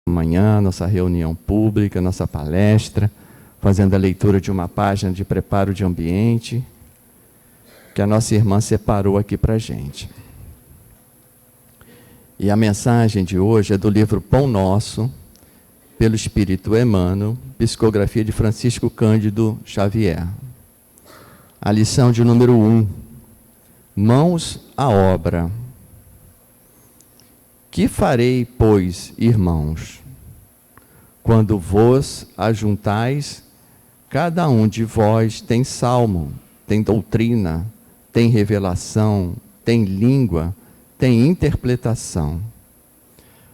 Amanhã, nossa reunião pública, nossa palestra, fazendo a leitura de uma página de preparo de ambiente, que a nossa irmã separou aqui para a gente. E a mensagem de hoje é do livro Pão Nosso, pelo Espírito Emmanuel, psicografia de Francisco Cândido Xavier. A lição de número 1, mãos à obra. Que farei, pois, irmãos, quando vos ajuntais, cada um de vós tem salmo, tem doutrina, tem revelação, tem língua, tem interpretação.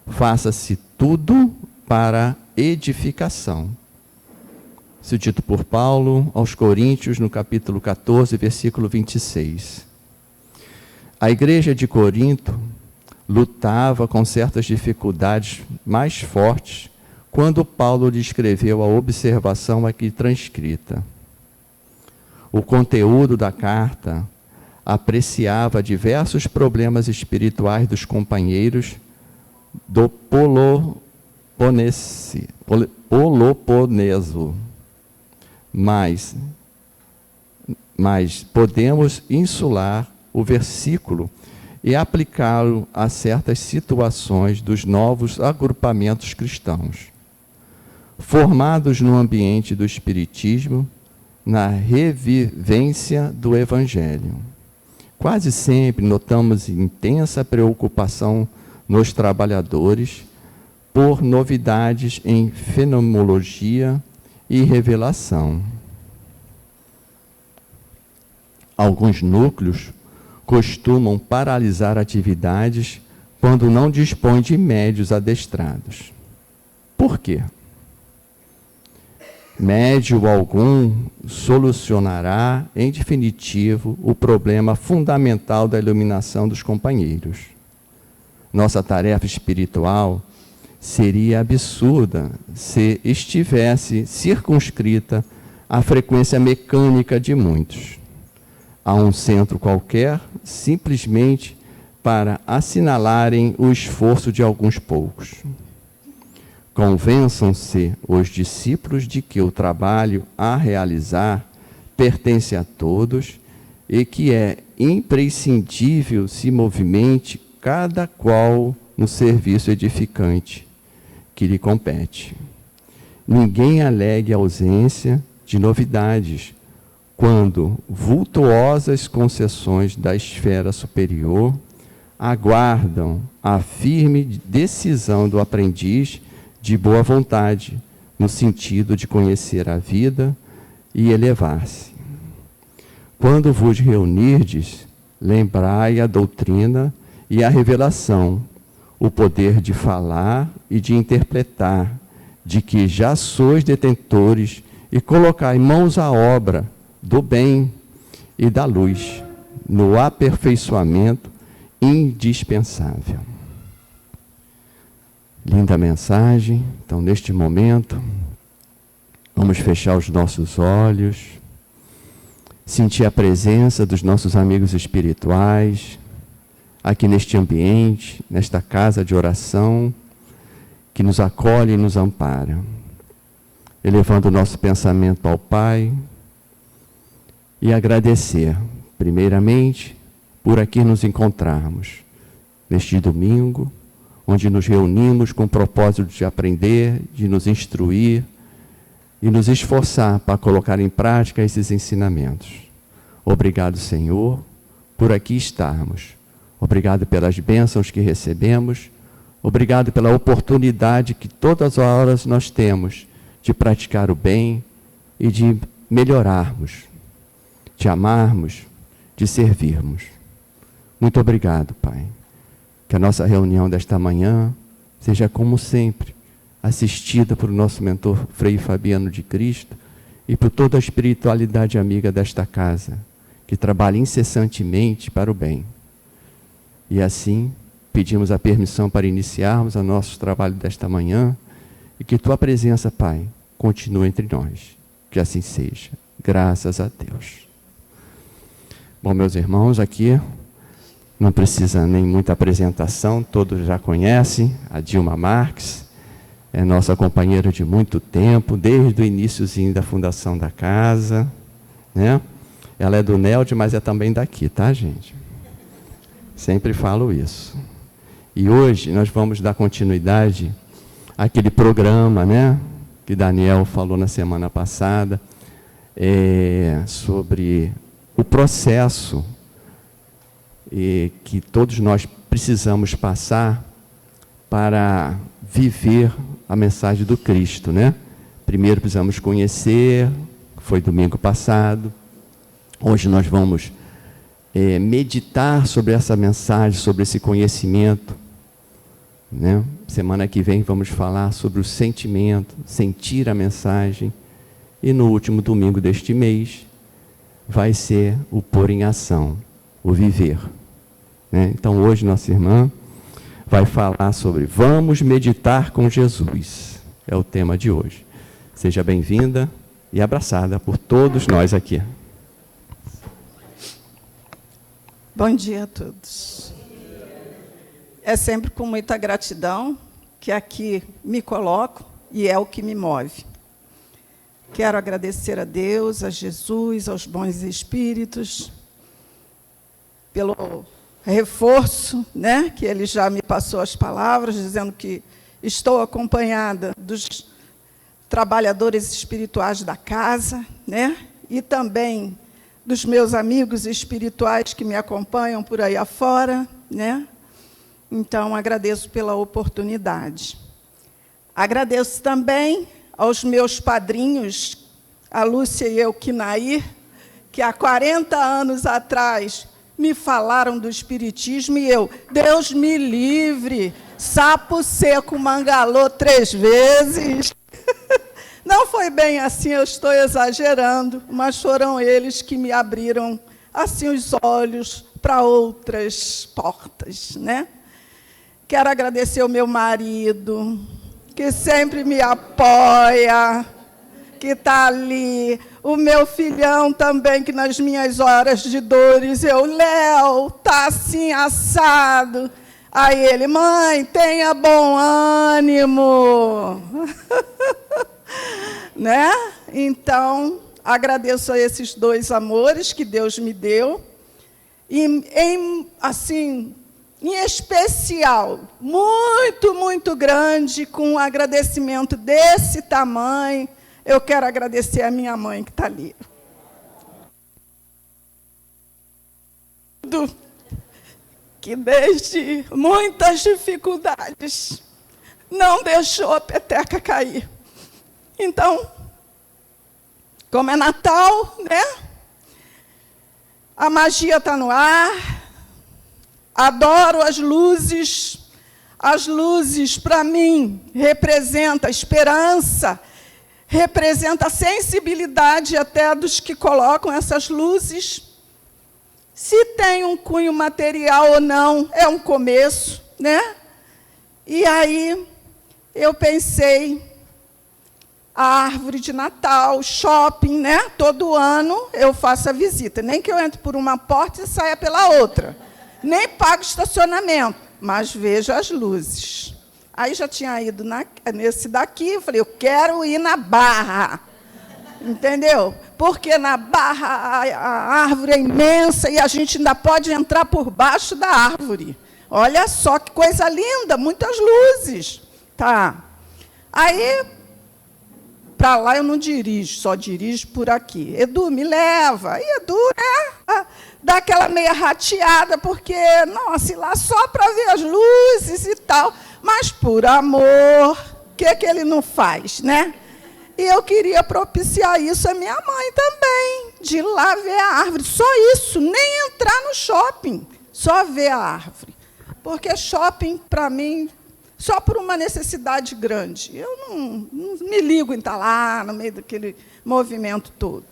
Faça-se tudo para edificação. Isso dito por Paulo aos Coríntios, no capítulo 14, versículo 26. A igreja de Corinto lutava com certas dificuldades mais fortes quando Paulo lhe escreveu a observação aqui transcrita. O conteúdo da carta apreciava diversos problemas espirituais dos companheiros do Peloponeso, mas podemos insular o versículo e aplicá-lo a certas situações dos novos agrupamentos cristãos, formados no ambiente do Espiritismo, na revivência do Evangelho. Quase sempre notamos intensa preocupação nos trabalhadores por novidades em fenomenologia e revelação. Alguns núcleos costumam paralisar atividades quando não dispõem de médios adestrados. Por quê? Médio algum solucionará, em definitivo, o problema fundamental da iluminação dos companheiros. Nossa tarefa espiritual seria absurda se estivesse circunscrita à frequência mecânica de muitos, a um centro qualquer, simplesmente para assinalarem o esforço de alguns poucos. Convençam-se os discípulos de que o trabalho a realizar pertence a todos e que é imprescindível se movimente cada qual no serviço edificante que lhe compete. Ninguém alegue ausência de novidades quando vultuosas concessões da esfera superior aguardam a firme decisão do aprendiz de boa vontade, no sentido de conhecer a vida e elevar-se. Quando vos reunirdes, lembrai a doutrina e a revelação, o poder de falar e de interpretar, de que já sois detentores, e colocai mãos à obra do bem e da luz, no aperfeiçoamento indispensável. Linda mensagem. Então, neste momento, vamos fechar os nossos olhos, sentir a presença dos nossos amigos espirituais, aqui neste ambiente, nesta casa de oração, que nos acolhe e nos ampara. Elevando o nosso pensamento ao Pai e agradecer, primeiramente, por aqui nos encontrarmos, neste domingo, onde nos reunimos com o propósito de aprender, de nos instruir e nos esforçar para colocar em prática esses ensinamentos. Obrigado, Senhor, por aqui estarmos. Obrigado pelas bênçãos que recebemos. Obrigado pela oportunidade que todas as horas nós temos de praticar o bem e de melhorarmos, de amarmos, de servirmos. Muito obrigado, Pai. Que a nossa reunião desta manhã seja, como sempre, assistida por nosso mentor Frei Fabiano de Cristo e por toda a espiritualidade amiga desta casa, que trabalha incessantemente para o bem. E assim, pedimos a permissão para iniciarmos o nosso trabalho desta manhã e que Tua presença, Pai, continue entre nós. Que assim seja. Graças a Deus. Bom, meus irmãos, aqui não precisa nem muita apresentação, todos já conhecem, a Dilma Marques. é nossa companheira de muito tempo, desde o iniciozinho da fundação da casa, né? Ela é do NELD, mas é também daqui, tá, gente? Sempre falo isso. E hoje nós vamos dar continuidade àquele programa, né, que Daniel falou na semana passada, sobre o processo que todos nós precisamos passar para viver a mensagem do Cristo, né? Primeiro precisamos conhecer, foi domingo passado. Hoje nós vamos meditar sobre essa mensagem, sobre esse conhecimento, né? Semana que vem vamos falar sobre o sentimento, sentir a mensagem. E no último domingo deste mês vai ser o pôr em ação, o viver, né? Então hoje nossa irmã vai falar sobre vamos meditar com Jesus. É o tema de hoje. Seja bem-vinda e abraçada por todos nós aqui. Bom dia a todos. É sempre com muita gratidão que aqui me coloco e é o que me move. Quero agradecer a Deus, a Jesus, aos bons espíritos, pelo reforço, né, que ele já me passou as palavras, dizendo que estou acompanhada dos trabalhadores espirituais da casa, né, e também dos meus amigos espirituais que me acompanham por aí afora, né? Então, agradeço pela oportunidade. Agradeço também aos meus padrinhos, a Lúcia e eu, Kinair, que há 40 anos atrás me falaram do Espiritismo e eu, Deus me livre, sapo seco mangalô 3 vezes. Não foi bem assim, eu estou exagerando, mas foram eles que me abriram assim os olhos para outras portas, né? Quero agradecer ao meu marido, que sempre me apoia, que está ali. O meu filhão também, que nas minhas horas de dores, Léo, está assim assado. Aí ele, mãe, tenha bom ânimo. Né? Então, agradeço a esses 2 amores que Deus me deu. E, em especial, muito, muito grande, com um agradecimento desse tamanho, eu quero agradecer a minha mãe que está ali. Que desde muitas dificuldades não deixou a peteca cair. Então, como é Natal, né? A magia está no ar. Adoro as luzes. As luzes, para mim, representam a esperança, representa a sensibilidade até dos que colocam essas luzes. Se tem um cunho material ou não, é um começo, né? E aí eu pensei, a árvore de Natal, shopping, né? Todo ano eu faço a visita. Nem que eu entre por uma porta e saia pela outra. Nem pago estacionamento, mas vejo as luzes. Aí já tinha ido nesse daqui, eu falei, eu quero ir na Barra. Entendeu? Porque na Barra a árvore é imensa e a gente ainda pode entrar por baixo da árvore. Olha só que coisa linda, muitas luzes. Tá. Aí, para lá eu não dirijo, só dirijo por aqui. Edu, me leva. E Edu, né, dá aquela meia rateada, porque, nossa, ir lá só para ver as luzes e tal. Mas, por amor, o que ele não faz, né? E eu queria propiciar isso a minha mãe também, de ir lá ver a árvore. Só isso, nem entrar no shopping, só ver a árvore. Porque shopping, para mim, só por uma necessidade grande. Eu não me ligo em estar lá, no meio daquele movimento todo.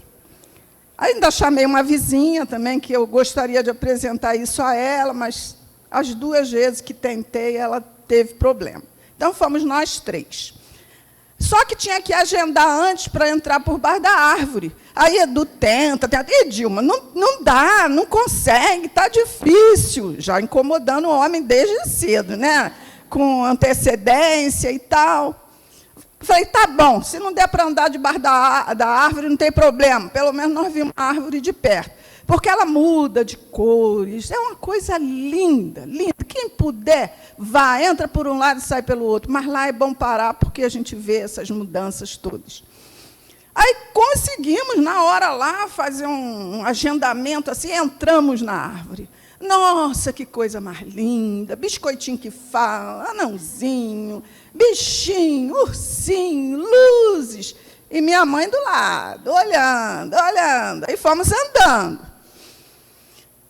Ainda chamei uma vizinha também, que eu gostaria de apresentar isso a ela, mas as 2 vezes que tentei, ela teve problema. Então, fomos nós 3. Só que tinha que agendar antes para entrar por baixo da árvore. Aí Edu tenta. E Dilma, não dá, não consegue, está difícil. Já incomodando o homem desde cedo, né? Com antecedência e tal. Falei, tá bom, se não der para andar debaixo da árvore, não tem problema. Pelo menos nós vimos a árvore de perto. Porque ela muda de cores, é uma coisa linda, linda. Quem puder, vá, entra por um lado e sai pelo outro. Mas lá é bom parar, porque a gente vê essas mudanças todas. Aí conseguimos, na hora lá, fazer um agendamento, assim, entramos na árvore. Nossa, que coisa mais linda, biscoitinho que fala, anãozinho, bichinho, ursinho, luzes. E minha mãe do lado, olhando, olhando. Aí fomos andando.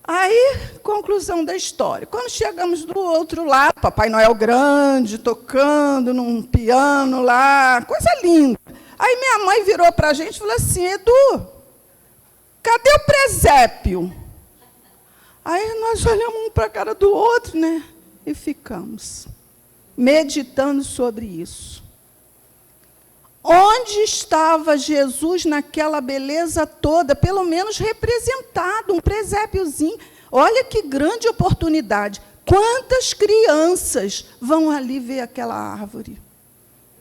Aí, conclusão da história. Quando chegamos do outro lado, Papai Noel grande, tocando num piano lá, coisa linda. Aí minha mãe virou para a gente e falou assim, Edu, cadê o presépio? Aí nós olhamos um para a cara do outro, né? E ficamos meditando sobre isso. Onde estava Jesus naquela beleza toda, pelo menos representado, um presépiozinho? Olha que grande oportunidade. Quantas crianças vão ali ver aquela árvore?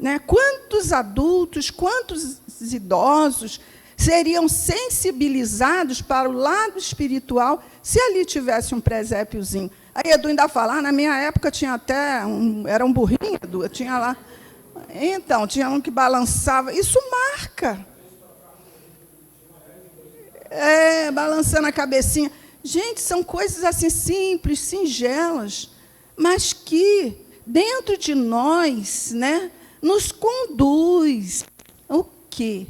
Né? Quantos adultos, quantos idosos seriam sensibilizados para o lado espiritual se ali tivesse um presépiozinho? Aí Edu ainda fala, na minha época tinha até, era um burrinho, Edu, tinha lá. Então, tinha um que balançava. Isso marca. Balançando a cabecinha. Gente, são coisas assim simples, singelas, mas que, dentro de nós, né, nos conduz o quê?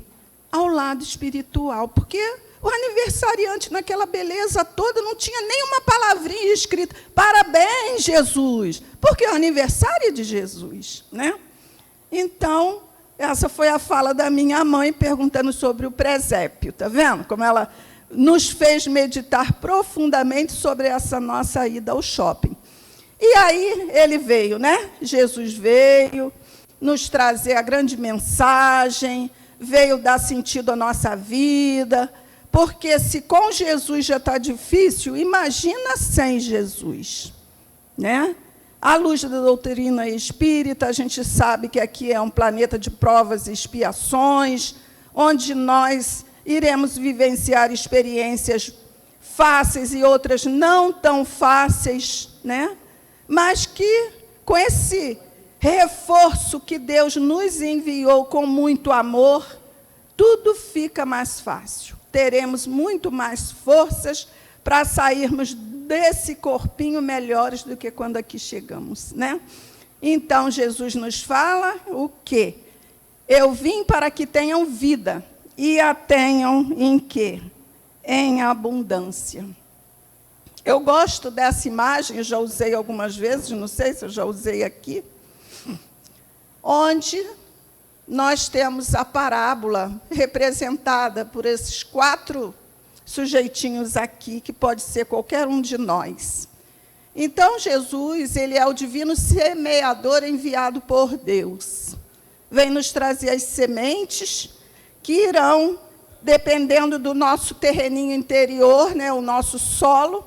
Ao lado espiritual. Porque o aniversariante, naquela beleza toda, não tinha nenhuma palavrinha escrita. Parabéns, Jesus. Porque é o aniversário de Jesus, né? Então, essa foi a fala da minha mãe, perguntando sobre o presépio. Está vendo? Como ela nos fez meditar profundamente sobre essa nossa ida ao shopping. E aí, ele veio, né? Jesus veio nos trazer a grande mensagem, veio dar sentido à nossa vida, porque se com Jesus já está difícil, imagina sem Jesus, né? À luz da doutrina espírita, a gente sabe que aqui é um planeta de provas e expiações, onde nós iremos vivenciar experiências fáceis e outras não tão fáceis, né? Mas que, com esse reforço que Deus nos enviou com muito amor, tudo fica mais fácil. Teremos muito mais forças para sairmos desse corpinho melhores do que quando aqui chegamos, né? Então, Jesus nos fala o quê? Eu vim para que tenham vida, e a tenham em quê? Em abundância. Eu gosto dessa imagem, eu já usei algumas vezes, não sei se eu já usei aqui, onde nós temos a parábola representada por esses 4 sujeitinhos aqui, que pode ser qualquer um de nós. Então, Jesus, ele é o divino semeador enviado por Deus. Vem nos trazer as sementes que irão, dependendo do nosso terreninho interior, né, o nosso solo,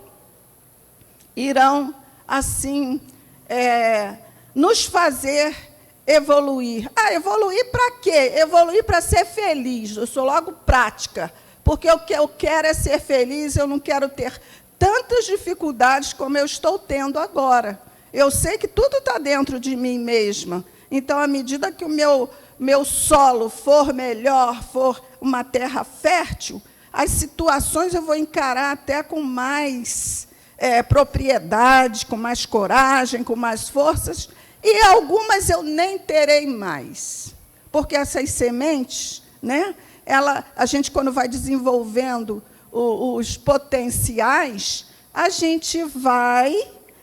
irão, assim, nos fazer evoluir. Evoluir para quê? Evoluir para ser feliz. Eu sou logo prática. Porque o que eu quero é ser feliz, eu não quero ter tantas dificuldades como eu estou tendo agora. Eu sei que tudo está dentro de mim mesma. Então, à medida que o meu solo for melhor, for uma terra fértil, as situações eu vou encarar até com mais propriedade, com mais coragem, com mais forças, e algumas eu nem terei mais. Porque essas sementes, né? A gente, quando vai desenvolvendo os potenciais, a gente vai,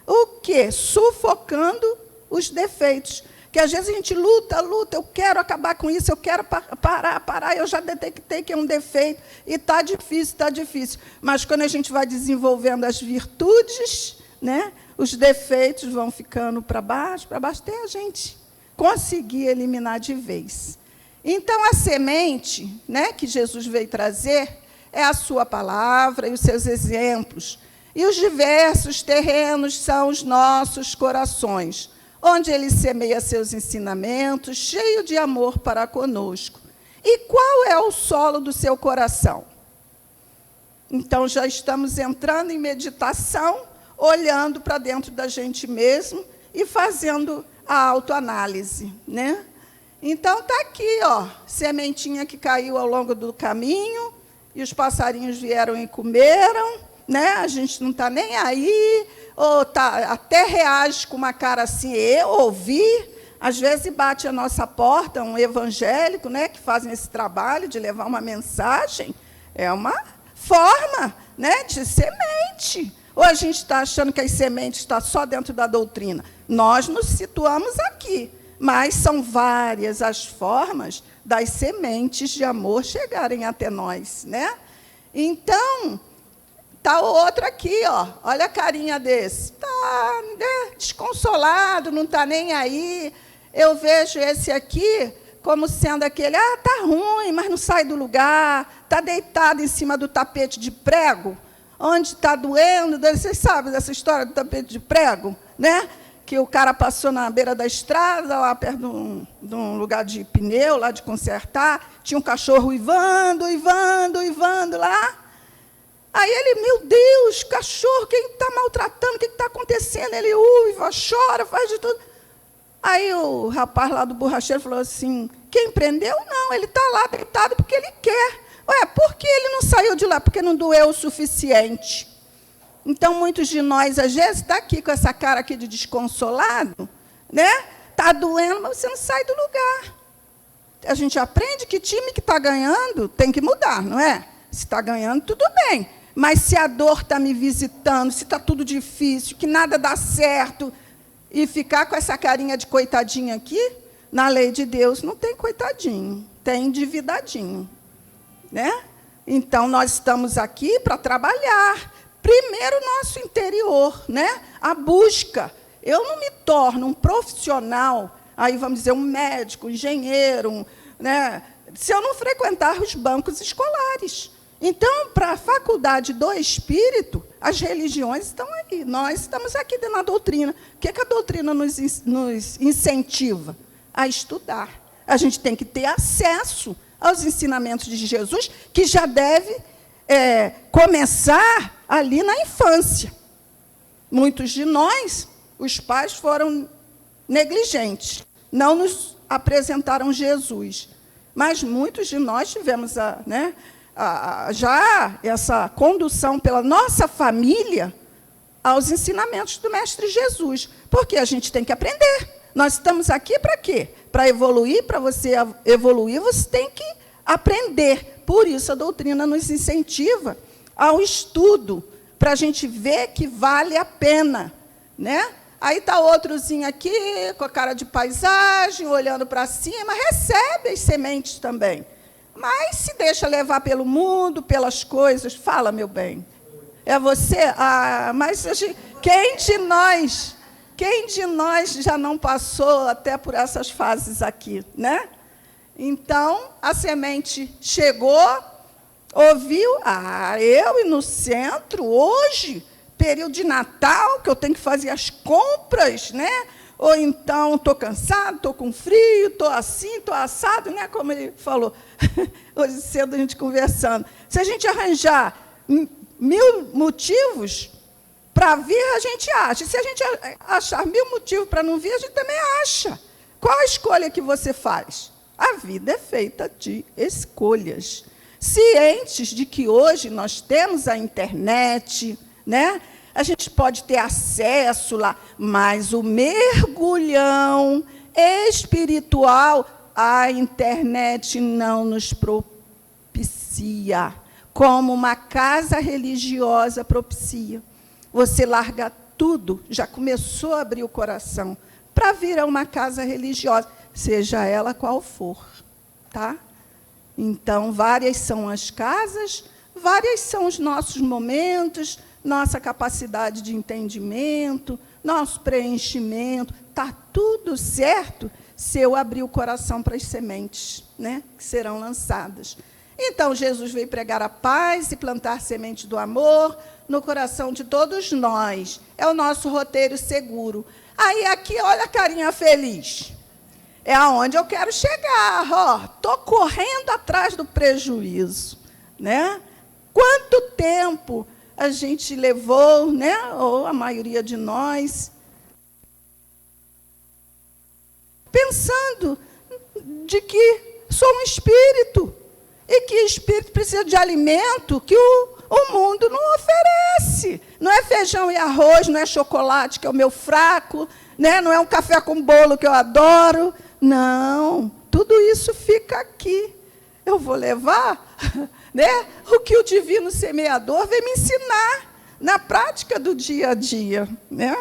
o quê? Sufocando os defeitos. Que às vezes a gente luta, eu quero acabar com isso, eu quero parar, eu já detectei que é um defeito, e está difícil. Mas quando a gente vai desenvolvendo as virtudes, né, os defeitos vão ficando para baixo, até a gente conseguir eliminar de vez. Então, a semente, né, que Jesus veio trazer é a sua palavra e os seus exemplos. E os diversos terrenos são os nossos corações, onde ele semeia seus ensinamentos, cheio de amor para conosco. E qual é o solo do seu coração? Então, já estamos entrando em meditação, olhando para dentro da gente mesmo e fazendo a autoanálise, né? Então, está aqui, ó, sementinha que caiu ao longo do caminho, e os passarinhos vieram e comeram, né? A gente não está nem aí, ou tá, até reage com uma cara assim, eu ouvi. Às vezes bate a nossa porta um evangélico, né, que fazem esse trabalho de levar uma mensagem. É uma forma, né, de semente. Ou a gente está achando que as sementes estão só dentro da doutrina? Nós nos situamos aqui, mas são várias as formas das sementes de amor chegarem até nós, né? Então, está o outro aqui, ó. Olha a carinha desse. Está, né, desconsolado, não está nem aí. Eu vejo esse aqui como sendo aquele, está ruim, mas não sai do lugar, está deitado em cima do tapete de prego, onde está doendo. Vocês sabem dessa história do tapete de prego, né? Que o cara passou na beira da estrada, lá perto de um lugar de pneu, lá de consertar, tinha um cachorro uivando lá. Aí ele, meu Deus, cachorro, quem está maltratando, o que está acontecendo? Ele uiva, chora, faz de tudo. Aí o rapaz lá do borracheiro falou assim, quem prendeu? Não, ele está lá deitado porque ele quer. Ué, por que ele não saiu de lá? Porque não doeu o suficiente. Então, muitos de nós, às vezes, está aqui com essa cara aqui de desconsolado, né? Está doendo, mas você não sai do lugar. A gente aprende que time que está ganhando tem que mudar, não é? Se está ganhando, tudo bem. Mas se a dor está me visitando, se está tudo difícil, que nada dá certo, e ficar com essa carinha de coitadinho aqui, na lei de Deus não tem coitadinho, tem endividadinho, né? Então, nós estamos aqui para trabalhar. Primeiro, o nosso interior, né? A busca. Eu não me torno um profissional, aí vamos dizer, um médico, um engenheiro, né? Se eu não frequentar os bancos escolares. Então, para a faculdade do Espírito, as religiões estão aí. Nós estamos aqui dentro da doutrina. O que a doutrina nos incentiva? A estudar. A gente tem que ter acesso aos ensinamentos de Jesus, que já deve começar ali na infância. Muitos de nós, os pais foram negligentes, não nos apresentaram Jesus. Mas muitos de nós tivemos já essa condução pela nossa família aos ensinamentos do Mestre Jesus. Porque a gente tem que aprender. Nós estamos aqui para quê? Para evoluir. Para você evoluir, você tem que aprender. Por isso, a doutrina nos incentiva ao estudo, para a gente ver que vale a pena, né? Aí está outrozinho aqui, com a cara de paisagem, olhando para cima, recebe as sementes também. Mas se deixa levar pelo mundo, pelas coisas. Fala, meu bem. É você? Mas quem de nós já não passou até por essas fases aqui, né? Então, a semente chegou, ouviu, eu ir no centro hoje, período de Natal, que eu tenho que fazer as compras, né? Ou então, estou cansado, estou com frio, estou assim, estou assado, né? Como ele falou, hoje cedo a gente conversando. Se a gente arranjar 1000 motivos para vir, a gente acha. Se a gente achar 1000 motivos para não vir, a gente também acha. Qual a escolha que você faz? A vida é feita de escolhas. Cientes de que hoje nós temos a internet, né? A gente pode ter acesso lá, mas o mergulhão espiritual, a internet não nos propicia, como uma casa religiosa propicia. Você larga tudo, já começou a abrir o coração, para vir a uma casa religiosa, seja ela qual for, tá? Então, várias são as casas, várias são os nossos momentos, nossa capacidade de entendimento, nosso preenchimento, está tudo certo se eu abrir o coração para as sementes, né, que serão lançadas. Então, Jesus veio pregar a paz e plantar semente do amor no coração de todos nós. É o nosso roteiro seguro. Aí aqui, olha a carinha feliz. É aonde eu quero chegar, ó. Estou correndo atrás do prejuízo, né? Quanto tempo a gente levou, né? Ou a maioria de nós, pensando de que sou um espírito e que espírito precisa de alimento que o mundo não oferece. Não é feijão e arroz, não é chocolate, que é o meu fraco, né? Não é um café com bolo, que eu adoro. Não, tudo isso fica aqui. Eu vou levar, né, o que o divino semeador vem me ensinar na prática do dia a dia, né?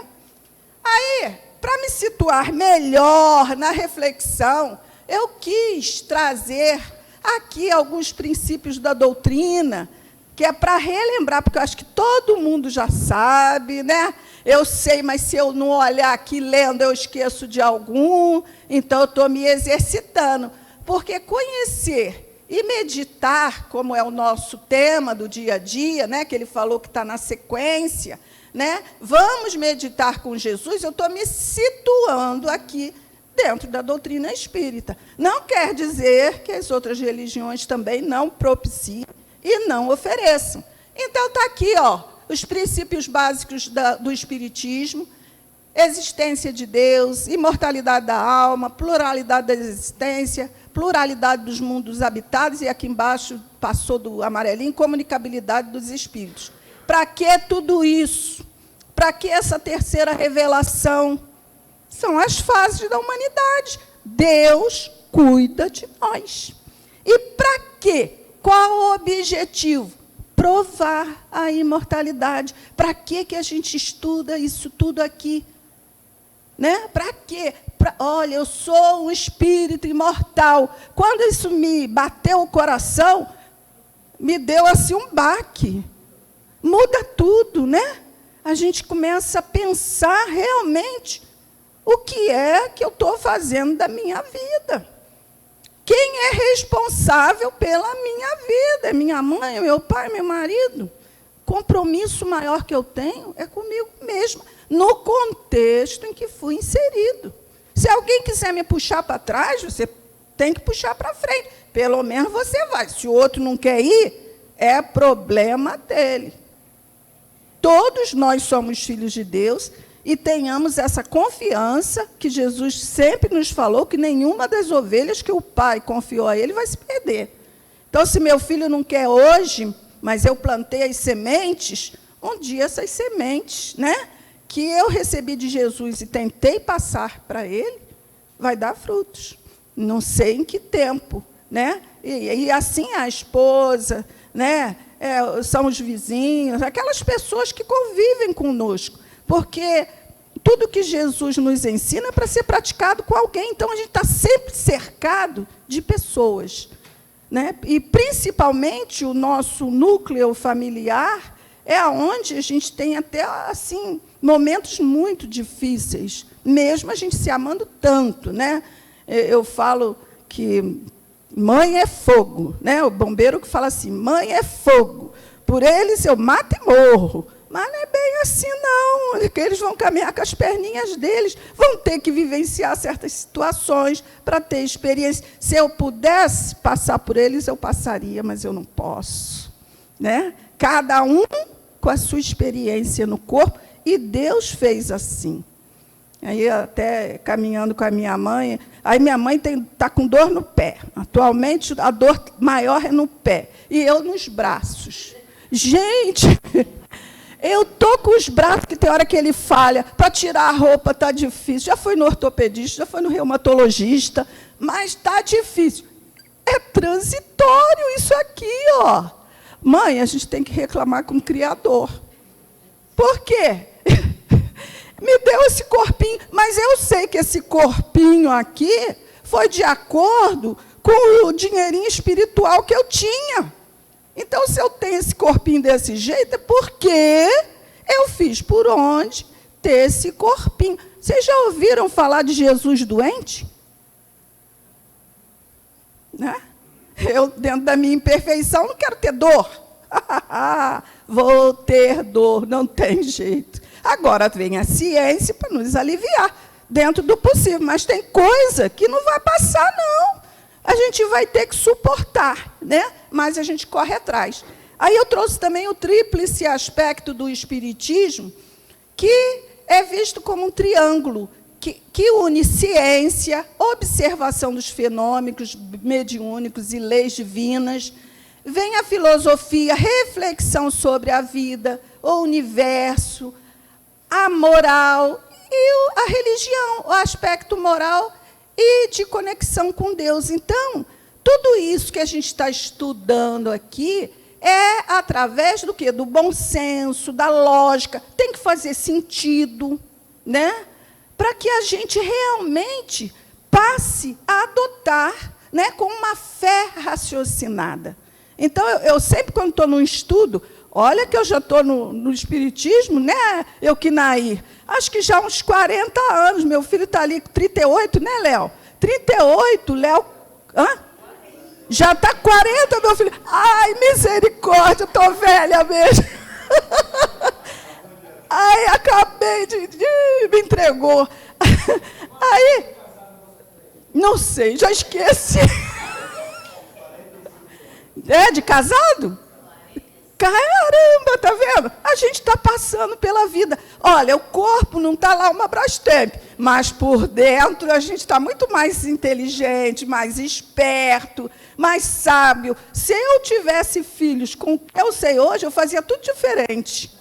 Aí, para me situar melhor na reflexão, eu quis trazer aqui alguns princípios da doutrina, que é para relembrar, porque eu acho que todo mundo já sabe, né? Eu sei, mas se eu não olhar aqui lendo, eu esqueço de algum, então eu estou me exercitando. Porque conhecer e meditar, como é o nosso tema do dia a dia, né, que ele falou que está na sequência, né, vamos meditar com Jesus, eu estou me situando aqui dentro da doutrina espírita. Não quer dizer que as outras religiões também não propiciem e não ofereçam. Então, está aqui, ó, os princípios básicos do Espiritismo: existência de Deus, imortalidade da alma, pluralidade da existência, pluralidade dos mundos habitados, e aqui embaixo, passou do amarelinho, comunicabilidade dos espíritos. Para que tudo isso? Para que essa terceira revelação? São as fases da humanidade. Deus cuida de nós. E para quê? Qual o objetivo? Provar a imortalidade. Para que a gente estuda isso tudo aqui? Né? Para quê? Olha, eu sou um espírito imortal. Quando isso me bateu o coração, me deu assim um baque. Muda tudo, né? A gente começa a pensar realmente o que é que eu estou fazendo da minha vida. Quem é responsável pela minha vida? É minha mãe, meu pai, meu marido? Compromisso maior que eu tenho é comigo mesma, no contexto em que fui inserido. Se alguém quiser me puxar para trás, você tem que puxar para frente. Pelo menos você vai. Se o outro não quer ir, é problema dele. Todos nós somos filhos de Deus e tenhamos essa confiança que Jesus sempre nos falou, que nenhuma das ovelhas que o Pai confiou a ele vai se perder. Então, se meu filho não quer hoje, mas eu plantei as sementes, um dia essas sementes, né, que eu recebi de Jesus e tentei passar para ele, vai dar frutos. Não sei em que tempo, né? E assim a esposa, né, são os vizinhos, aquelas pessoas que convivem conosco. Porque tudo que Jesus nos ensina é para ser praticado com alguém. Então, a gente está sempre cercado de pessoas, né? E, principalmente, o nosso núcleo familiar é onde a gente tem até assim, momentos muito difíceis, mesmo a gente se amando tanto, né? Eu falo que mãe é fogo, né? O bombeiro que fala assim, mãe é fogo, por eles eu mato e morro. Mas não é bem assim, não, porque eles vão caminhar com as perninhas deles, vão ter que vivenciar certas situações para ter experiência. Se eu pudesse passar por eles, eu passaria, mas eu não posso, né? Cada um com a sua experiência no corpo, e Deus fez assim. Aí, até caminhando com a minha mãe, aí minha mãe está com dor no pé. Atualmente, a dor maior é no pé, e eu nos braços. Gente... Eu estou com os braços, que tem hora que ele falha, para tirar a roupa está difícil. Já foi no ortopedista, já foi no reumatologista, mas está difícil. É transitório isso aqui, ó. Mãe, a gente tem que reclamar com o Criador. Por quê? Me deu esse corpinho, mas eu sei que esse corpinho aqui foi de acordo com o dinheirinho espiritual que eu tinha. Então, se eu tenho esse corpinho desse jeito, é porque eu fiz por onde ter esse corpinho. Vocês já ouviram falar de Jesus doente? Né? Eu, dentro da minha imperfeição, não quero ter dor. Vou ter dor, não tem jeito. Agora vem a ciência para nos aliviar, dentro do possível. Mas tem coisa que não vai passar, não. A gente vai ter que suportar, né? Mas a gente corre atrás. Aí eu trouxe também o tríplice aspecto do espiritismo, que é visto como um triângulo, que une ciência, observação dos fenômenos mediúnicos e leis divinas. Vem a filosofia, reflexão sobre a vida, o universo, a moral e a religião, o aspecto moral e de conexão com Deus. Então, tudo isso que a gente está estudando aqui é através do quê? Do bom senso, da lógica. Tem que fazer sentido, né? Para que a gente realmente passe a adotar, né, com uma fé raciocinada. Então, eu sempre, quando estou num estudo, olha que eu já estou no espiritismo, né, Euquinaí? Acho que já há uns 40 anos. Meu filho está ali com 38, né, Léo? 38, Léo... Hã? Já está 40, meu filho. Ai, misericórdia, estou velha mesmo. Ai, acabei de... Me entregou. Aí, não sei, já esqueci. É, de casado? Caramba, tá vendo? A gente está passando pela vida. Olha, o corpo não está lá uma Brastemp, mas por dentro a gente está muito mais inteligente, mais esperto, mais sábio. Se eu tivesse filhos com o que eu sei hoje, eu fazia tudo diferente.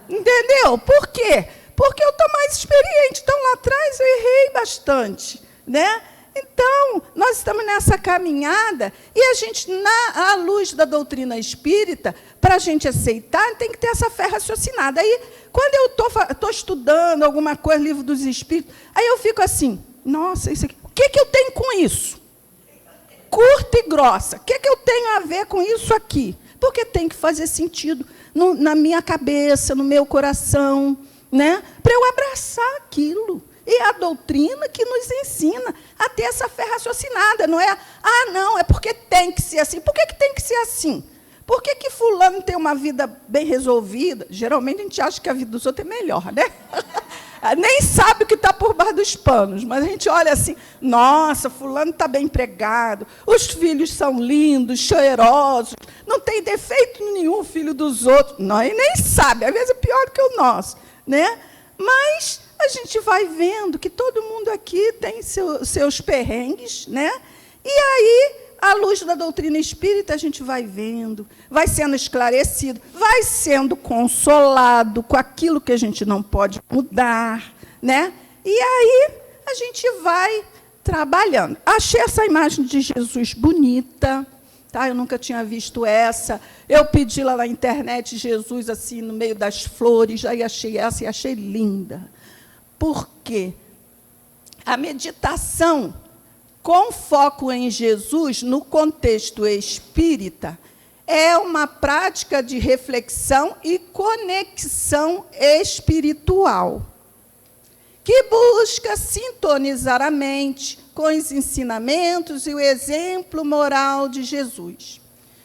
Entendeu? Por quê? Porque eu estou mais experiente. Então, lá atrás, eu errei bastante, né? Então, nós estamos nessa caminhada e a gente, à luz da doutrina espírita, para a gente aceitar, tem que ter essa fé raciocinada. Aí, quando eu estou estudando alguma coisa, livro dos Espíritos, aí eu fico assim, nossa, isso aqui, o que eu tenho com isso? Curta e grossa. O que eu tenho a ver com isso aqui? Porque tem que fazer sentido na minha cabeça, no meu coração, né? Para eu abraçar aquilo. E é a doutrina que nos ensina a ter essa fé raciocinada. Não é, não, é porque tem que ser assim. Por que tem que ser assim? Por que fulano tem uma vida bem resolvida? Geralmente a gente acha que a vida dos outros é melhor, né? Nem sabe o que está por baixo dos panos, mas a gente olha assim, nossa, fulano está bem empregado, os filhos são lindos, cheirosos, não tem defeito nenhum filho dos outros. Nós nem sabe, às vezes é pior do que o nosso, né? Mas a gente vai vendo que todo mundo aqui tem seus perrengues, né? E aí, à luz da doutrina espírita, a gente vai vendo, vai sendo esclarecido, vai sendo consolado com aquilo que a gente não pode mudar, né? E aí, a gente vai trabalhando. Achei essa imagem de Jesus bonita, tá? Eu nunca tinha visto essa. Eu pedi lá na internet Jesus assim no meio das flores, aí achei essa e achei linda. Por quê? A meditação com foco em Jesus, no contexto espírita, é uma prática de reflexão e conexão espiritual, que busca sintonizar a mente com os ensinamentos e o exemplo moral de Jesus.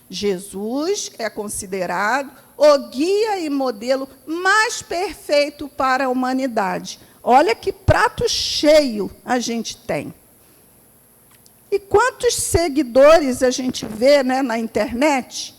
Jesus é considerado o guia e modelo mais perfeito para a humanidade. Olha que prato cheio a gente tem. E quantos seguidores a gente vê, né, na internet,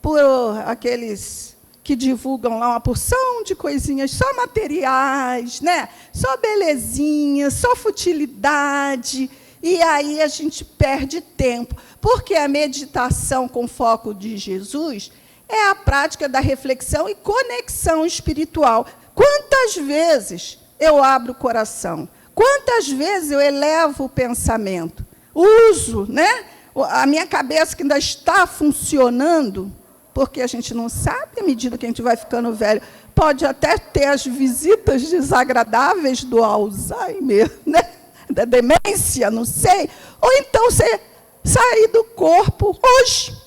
por aqueles que divulgam lá uma porção de coisinhas só materiais, né? Só belezinha, só futilidade, e aí a gente perde tempo, porque a meditação com foco de Jesus é a prática da reflexão e conexão espiritual. Quantas vezes eu abro o coração? Quantas vezes eu elevo o pensamento? Uso, né, a minha cabeça que ainda está funcionando, porque a gente não sabe, à medida que a gente vai ficando velho, pode até ter as visitas desagradáveis do Alzheimer, né, da demência, não sei. Ou então você sair do corpo hoje.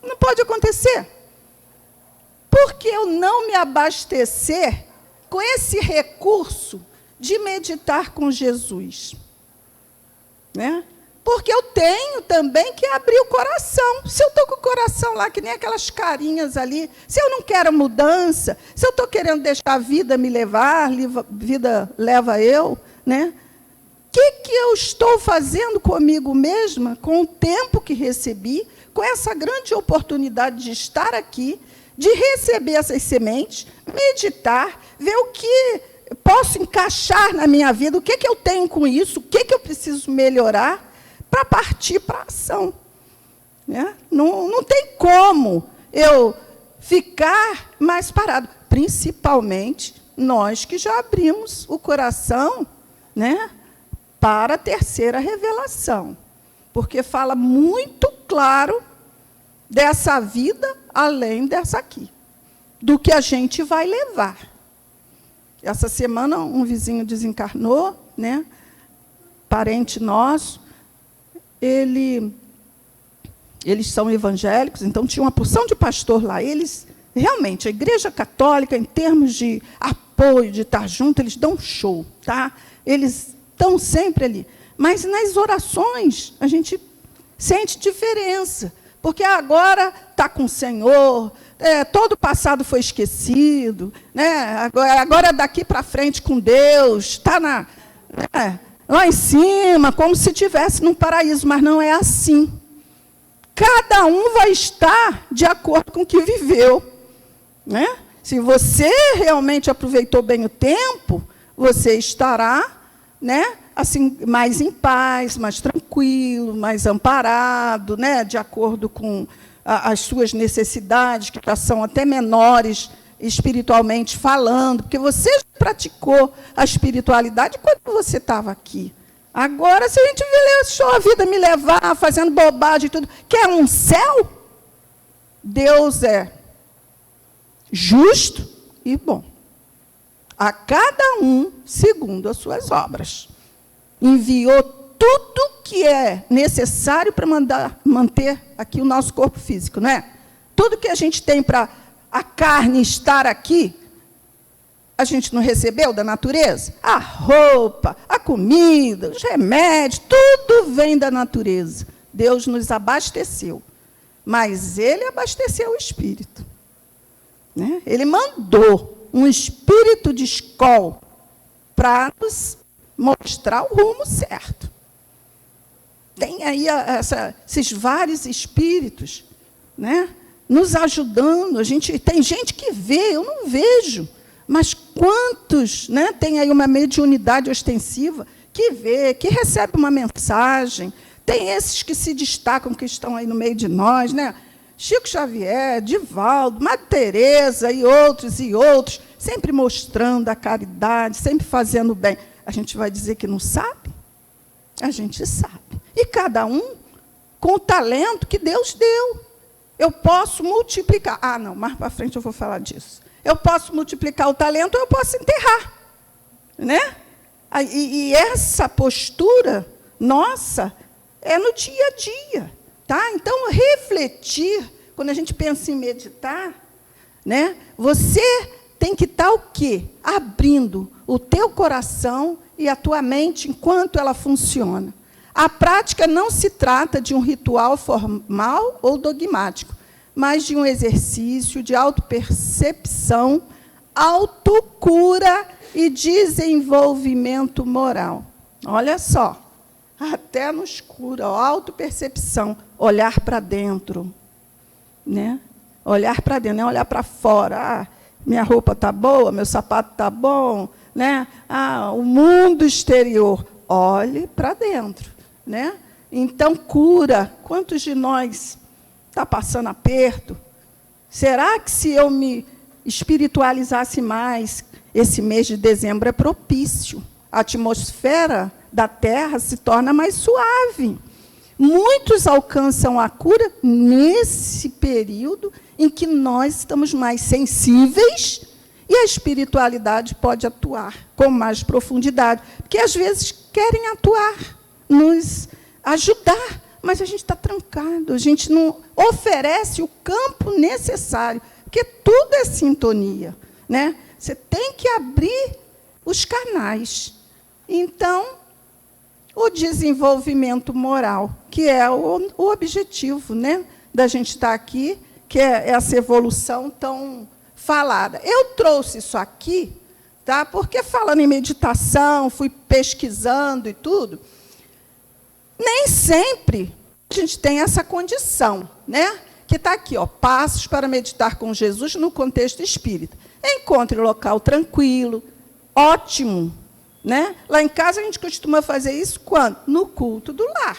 Não pode acontecer. Porque eu não me abastecer com esse recurso de meditar com Jesus, né? Porque eu tenho também que abrir o coração. Se eu estou com o coração lá, que nem aquelas carinhas ali, se eu não quero mudança, se eu estou querendo deixar a vida me levar, a vida leva eu, né? O que eu estou fazendo comigo mesma, com o tempo que recebi, com essa grande oportunidade de estar aqui, de receber essas sementes, meditar, ver o que posso encaixar na minha vida, o que eu tenho com isso, o que eu preciso melhorar, para partir para a ação. Né? Não tem como eu ficar mais parado, principalmente nós que já abrimos o coração, né, para a terceira revelação, porque fala muito claro dessa vida além dessa aqui, do que a gente vai levar. Essa semana um vizinho desencarnou, né, parente nosso. Eles são evangélicos, então tinha uma porção de pastor lá. Eles, realmente, a Igreja Católica, em termos de apoio, de estar junto, eles dão um show, tá? Eles estão sempre ali. Mas nas orações, a gente sente diferença, porque agora está com o Senhor, todo o passado foi esquecido, né? Agora daqui para frente com Deus, está na... lá em cima, como se estivesse num paraíso, mas não é assim. Cada um vai estar de acordo com o que viveu. Né? Se você realmente aproveitou bem o tempo, você estará, né, assim, mais em paz, mais tranquilo, mais amparado, né, de acordo com as suas necessidades, que já são até menores, espiritualmente falando, porque você praticou a espiritualidade quando você estava aqui. Agora, se a gente deixou a vida me levar, fazendo bobagem e tudo, quer um céu? Deus é justo e bom. A cada um segundo as suas obras. Enviou tudo que é necessário para manter aqui o nosso corpo físico, não é? Tudo que a gente tem para a carne estar aqui, a gente não recebeu da natureza? A roupa, a comida, os remédios, tudo vem da natureza. Deus nos abasteceu. Mas Ele abasteceu o espírito. Né? Ele mandou um espírito de escola para nos mostrar o rumo certo. Tem aí esses vários espíritos, né, nos ajudando. Tem gente que vê, eu não vejo. Mas quantos, né, tem aí uma mediunidade ostensiva que vê, que recebe uma mensagem. Tem esses que se destacam, que estão aí no meio de nós, né? Chico Xavier, Divaldo, Madre Teresa e outros, sempre mostrando a caridade, sempre fazendo o bem. A gente vai dizer que não sabe? A gente sabe. E cada um com o talento que Deus deu. Eu posso multiplicar. Ah, não, mais para frente eu vou falar disso. Eu posso multiplicar o talento, ou eu posso enterrar. Né? E essa postura nossa é no dia a dia. Tá? Então, refletir, quando a gente pensa em meditar, né, você tem que estar o quê? Abrindo o teu coração e a tua mente enquanto ela funciona. A prática não se trata de um ritual formal ou dogmático, mas de um exercício de autopercepção, autocura e desenvolvimento moral. Olha só, até no escuro, autopercepção, olhar para dentro. Né? Olhar para dentro, não olhar para fora. Ah, minha roupa está boa, meu sapato está bom. Né? Ah, o mundo exterior. Olhe para dentro. Né? Então, cura. Quantos de nós está passando aperto? Será que se eu me espiritualizasse mais, esse mês de dezembro é propício? A atmosfera da Terra se torna mais suave. Muitos alcançam a cura nesse período em que nós estamos mais sensíveis e a espiritualidade pode atuar com mais profundidade. Porque, às vezes, querem atuar, nos ajudar, mas a gente está trancado, a gente não oferece o campo necessário, porque tudo é sintonia. Né? Você tem que abrir os canais. Então, o desenvolvimento moral, que é o objetivo, né, da gente estar aqui, que é essa evolução tão falada. Eu trouxe isso aqui, tá? Porque falando em meditação, fui pesquisando e tudo, nem sempre a gente tem essa condição, né? Que está aqui, ó, passos para meditar com Jesus no contexto espírita. Encontre um local tranquilo, ótimo, né? Lá em casa a gente costuma fazer isso quando? No culto do lar,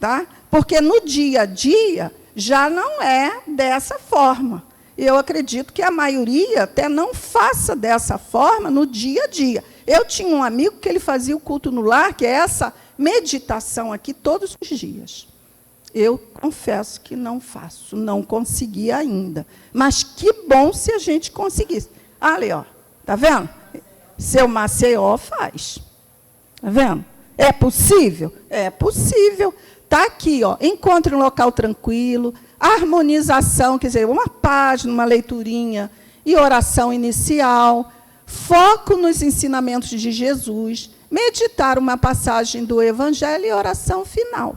tá? Porque no dia a dia já não é dessa forma. Eu acredito que a maioria até não faça dessa forma no dia a dia. Eu tinha um amigo que ele fazia o culto no lar, que é essa meditação aqui todos os dias. Eu confesso que não faço, não consegui ainda. Mas que bom se a gente conseguisse. Ali, ó, tá vendo? Seu Maceió faz. Tá vendo? É possível? É possível. Está aqui, ó, encontre um local tranquilo, harmonização, quer dizer, uma página, uma leiturinha e oração inicial, foco nos ensinamentos de Jesus, meditar uma passagem do Evangelho e oração final.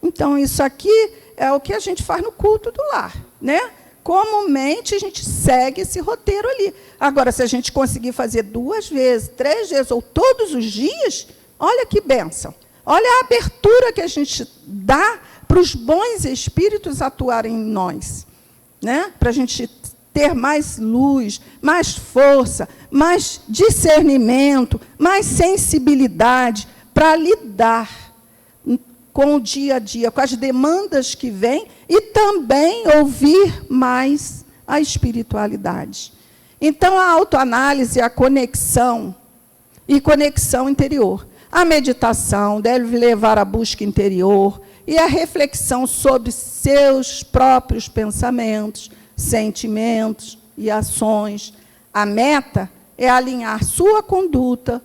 Então, isso aqui é o que a gente faz no culto do lar, né? Comumente, a gente segue esse roteiro ali. Agora, se a gente conseguir fazer 2 vezes, 3 vezes ou todos os dias, olha que bênção. Olha a abertura que a gente dá para os bons espíritos atuarem em nós, né? Para a gente ter mais luz, mais força, mais discernimento, mais sensibilidade para lidar com o dia a dia, com as demandas que vêm e também ouvir mais a espiritualidade. Então, a autoanálise, a conexão e conexão interior. A meditação deve levar à busca interior e à reflexão sobre seus próprios pensamentos, sentimentos e ações. A meta é alinhar sua conduta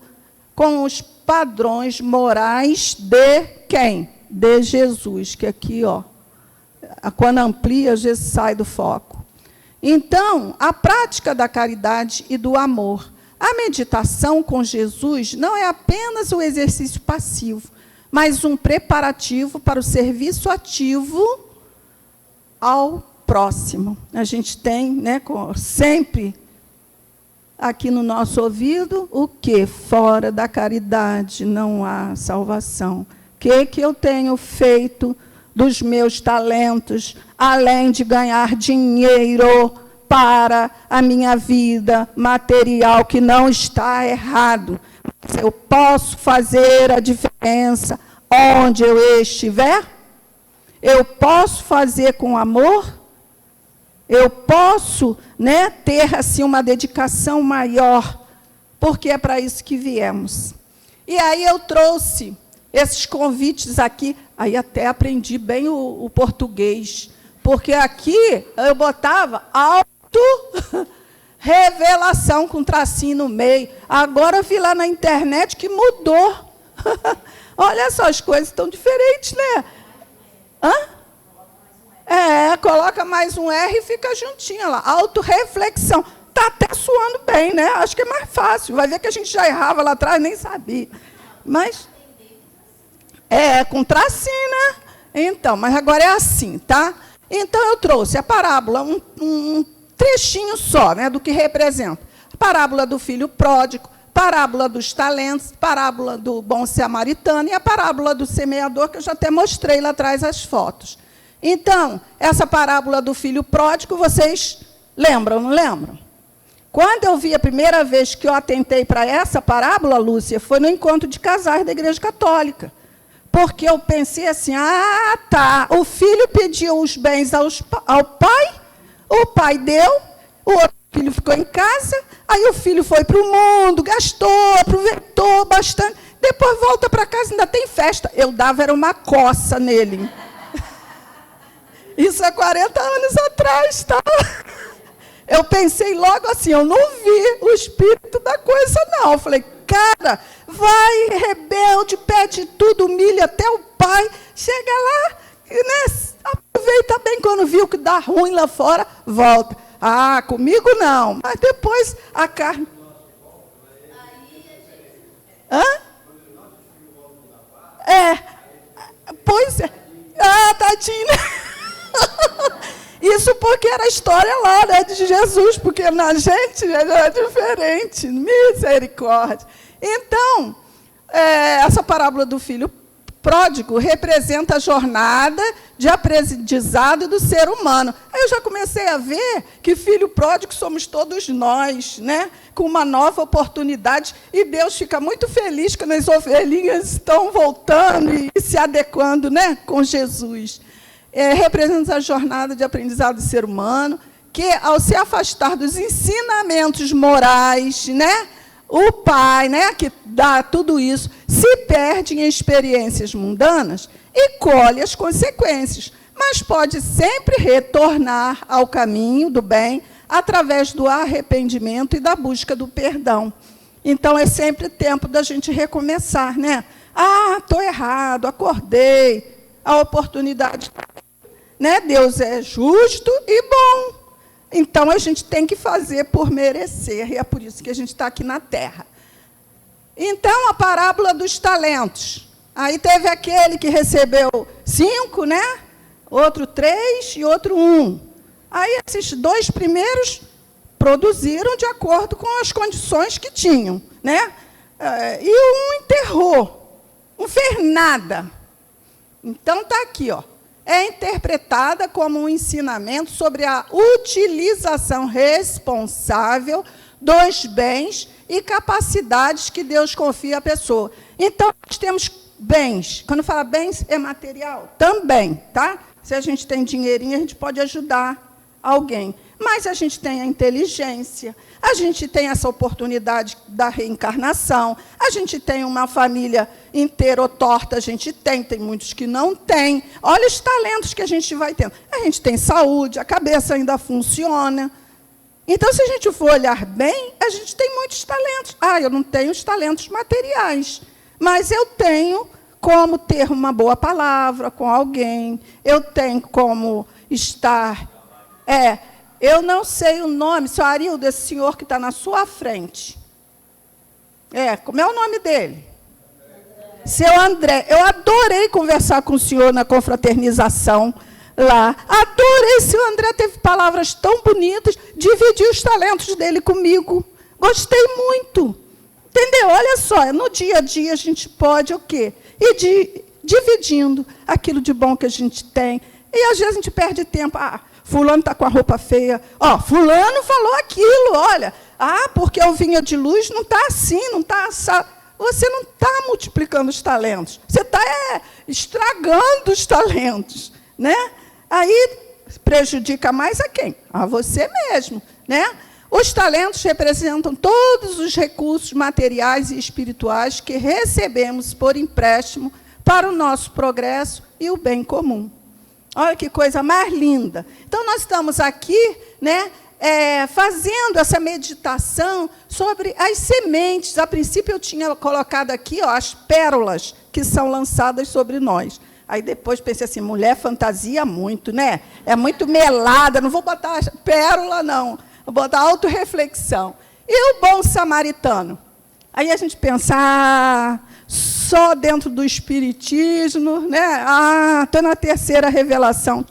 com os padrões morais de quem? De Jesus, que aqui, ó, quando amplia, às vezes sai do foco. Então, a prática da caridade e do amor. A meditação com Jesus não é apenas o exercício passivo, mas um preparativo para o serviço ativo ao próximo. A gente tem, né, sempre aqui no nosso ouvido, o quê? Fora da caridade não há salvação. O que eu tenho feito dos meus talentos, além de ganhar dinheiro para a minha vida material, que não está errado. Mas eu posso fazer a diferença onde eu estiver? Eu posso fazer com amor? Eu posso, né, ter assim, uma dedicação maior, porque é para isso que viemos. E aí eu trouxe esses convites aqui, aí até aprendi bem o português, porque aqui eu botava revelação com tracinho no meio. Agora eu vi lá na internet que mudou. Olha só, as coisas estão diferentes, né? Hã? Coloca mais um R e fica juntinho lá. Autorreflexão. Está até suando bem, né? Acho que é mais fácil. Vai ver que a gente já errava lá atrás, nem sabia. Mas com tracinho, né? Então, mas agora é assim, tá? Então, eu trouxe a parábola, um trechinho só, né, do que representa. A parábola do filho pródigo, parábola dos talentos, parábola do bom samaritano e a parábola do semeador, que eu já até mostrei lá atrás as fotos. Então, essa parábola do filho pródigo, vocês lembram, não lembram? Quando eu vi a primeira vez que eu atentei para essa parábola, Lúcia, foi no encontro de casais da Igreja Católica. Porque eu pensei assim, tá, o filho pediu os bens ao pai, o pai deu, o outro filho ficou em casa, aí o filho foi para o mundo, gastou, aproveitou bastante, depois volta para casa, ainda tem festa. Eu dava, era uma coça nele. Isso há 40 anos atrás, tá? Eu pensei logo assim, eu não vi o espírito da coisa, não. Eu falei, cara, vai, rebelde, pede tudo, humilha até o pai, chega lá, né, aproveita bem quando viu que dá ruim lá fora, volta. Comigo não, mas depois a carne... Hã? Pois é. Ah, tadinho. Isso porque era a história lá, né, de Jesus, porque na gente era diferente. Misericórdia. Então, essa parábola do filho pródigo representa a jornada de aprendizado do ser humano. Aí eu já comecei a ver que filho pródigo somos todos nós, né? Com uma nova oportunidade, e Deus fica muito feliz quando as ovelhinhas estão voltando e se adequando, né, com Jesus. Representa a jornada de aprendizado do ser humano, que, ao se afastar dos ensinamentos morais, né, o pai, né, que dá tudo isso, se perde em experiências mundanas e colhe as consequências, mas pode sempre retornar ao caminho do bem através do arrependimento e da busca do perdão. Então, é sempre tempo da gente recomeçar, né? Ah, estou errado, acordei, a oportunidade, né? Deus é justo e bom. Então, a gente tem que fazer por merecer, e é por isso que a gente está aqui na Terra. Então, a parábola dos talentos. Aí teve aquele que recebeu 5, né? Outro 3 e outro 1. Aí, esses 2 primeiros produziram de acordo com as condições que tinham, né? E o 1 enterrou, não fez nada. Então, está aqui, ó. É interpretada como um ensinamento sobre a utilização responsável dos bens e capacidades que Deus confia à pessoa. Então, nós temos bens. Quando fala bens, é material? Também, tá? Se a gente tem dinheirinho, a gente pode ajudar alguém. Mas a gente tem a inteligência, a gente tem essa oportunidade da reencarnação, a gente tem uma família inteira ou torta, a gente tem muitos que não têm. Olha os talentos que a gente vai tendo. A gente tem saúde, a cabeça ainda funciona. Então, se a gente for olhar bem, a gente tem muitos talentos. Ah, eu não tenho os talentos materiais, mas eu tenho como ter uma boa palavra com alguém, eu tenho como estar... eu não sei o nome, seu Arildo, esse senhor que está na sua frente. Como é o nome dele? Seu André. Eu adorei conversar com o senhor na confraternização lá. Adorei, seu André teve palavras tão bonitas, dividiu os talentos dele comigo. Gostei muito. Entendeu? Olha só, no dia a dia a gente pode o quê? Ir dividindo aquilo de bom que a gente tem. E às vezes a gente perde tempo. Fulano está com a roupa feia. Fulano falou aquilo, olha. Porque o vinho de luz não está assim, não está assado. Você não está multiplicando os talentos. Você está estragando os talentos, né? Aí prejudica mais a quem? A você mesmo, né? Os talentos representam todos os recursos materiais e espirituais que recebemos por empréstimo para o nosso progresso e o bem comum. Olha que coisa mais linda. Então, nós estamos aqui, né, fazendo essa meditação sobre as sementes. A princípio, eu tinha colocado aqui, as pérolas que são lançadas sobre nós. Aí, depois, pensei assim, mulher fantasia muito, né? É muito melada, não vou botar pérola, não. Vou botar autorreflexão. E o bom samaritano? Aí a gente pensa... só dentro do espiritismo, né? Estou na terceira revelação.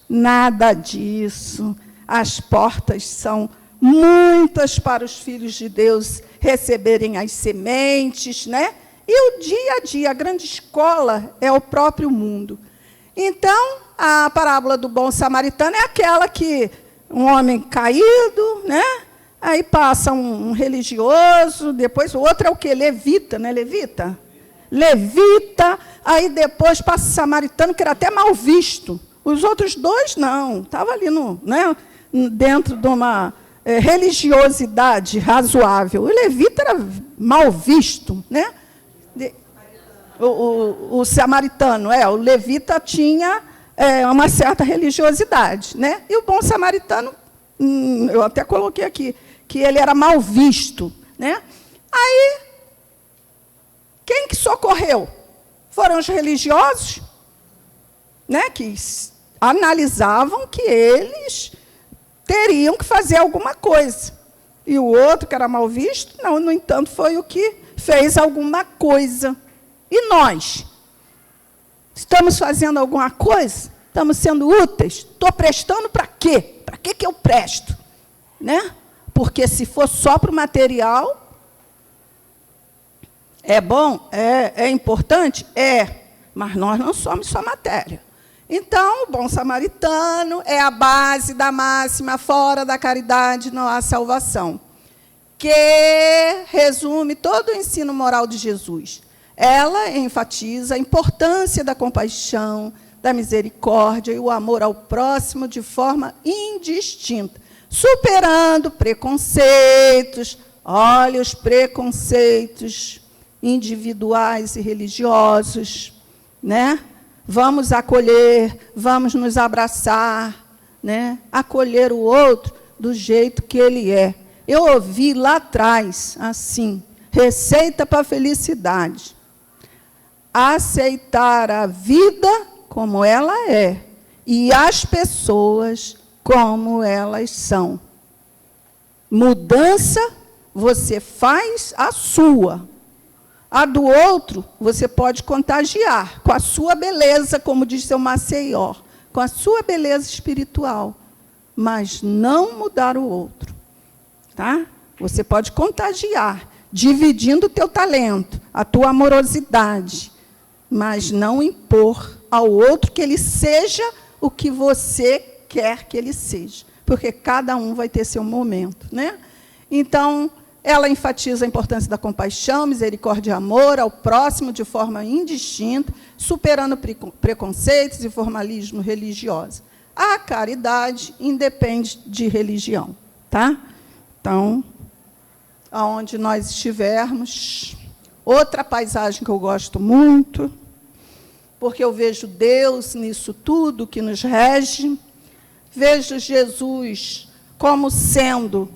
Nada disso. As portas são muitas para os filhos de Deus receberem as sementes, né? E o dia a dia, a grande escola é o próprio mundo. Então, a parábola do bom samaritano é aquela que um homem caído, né? Aí passa um religioso, depois o outro é o quê? Levita, né? Levita? Levita, aí depois passa o samaritano, que era até mal visto. Os outros 2, não. Estava ali dentro de uma religiosidade razoável. O levita era mal visto, né? O samaritano, o levita tinha uma certa religiosidade, né? E o bom samaritano, eu até coloquei aqui, que ele era mal visto, né? Aí, quem que socorreu? Foram os religiosos, né, que analisavam que eles teriam que fazer alguma coisa. E o outro, que era mal visto, não, no entanto, foi o que fez alguma coisa. E E nós? Estamos fazendo alguma coisa? Estamos sendo úteis? Estou prestando para quê? Para que eu presto? Né? Porque se for só para o material, é bom? É importante? É. Mas nós não somos só matéria. Então, o bom samaritano é a base da máxima: fora da caridade não há salvação, que resume todo o ensino moral de Jesus. Ela enfatiza a importância da compaixão, da misericórdia e o amor ao próximo de forma indistinta, superando preconceitos. Olha os preconceitos individuais e religiosos, né? Vamos acolher, vamos nos abraçar, né? Acolher o outro do jeito que ele é. Eu ouvi lá atrás, assim, receita para a felicidade: aceitar a vida como ela é e as pessoas como elas são. Mudança, você faz a sua. A do outro, você pode contagiar com a sua beleza, como diz seu Maceió, com a sua beleza espiritual, mas não mudar o outro. Tá? Você pode contagiar, dividindo o teu talento, a tua amorosidade, mas não impor ao outro que ele seja o que você quer que ele seja, porque cada um vai ter seu momento, né? Então, ela enfatiza a importância da compaixão, misericórdia e amor ao próximo de forma indistinta, superando preconceitos e formalismo religioso. A caridade independe de religião, tá? Então, aonde nós estivermos, outra paisagem que eu gosto muito, porque eu vejo Deus nisso tudo que nos rege, vejo Jesus como sendo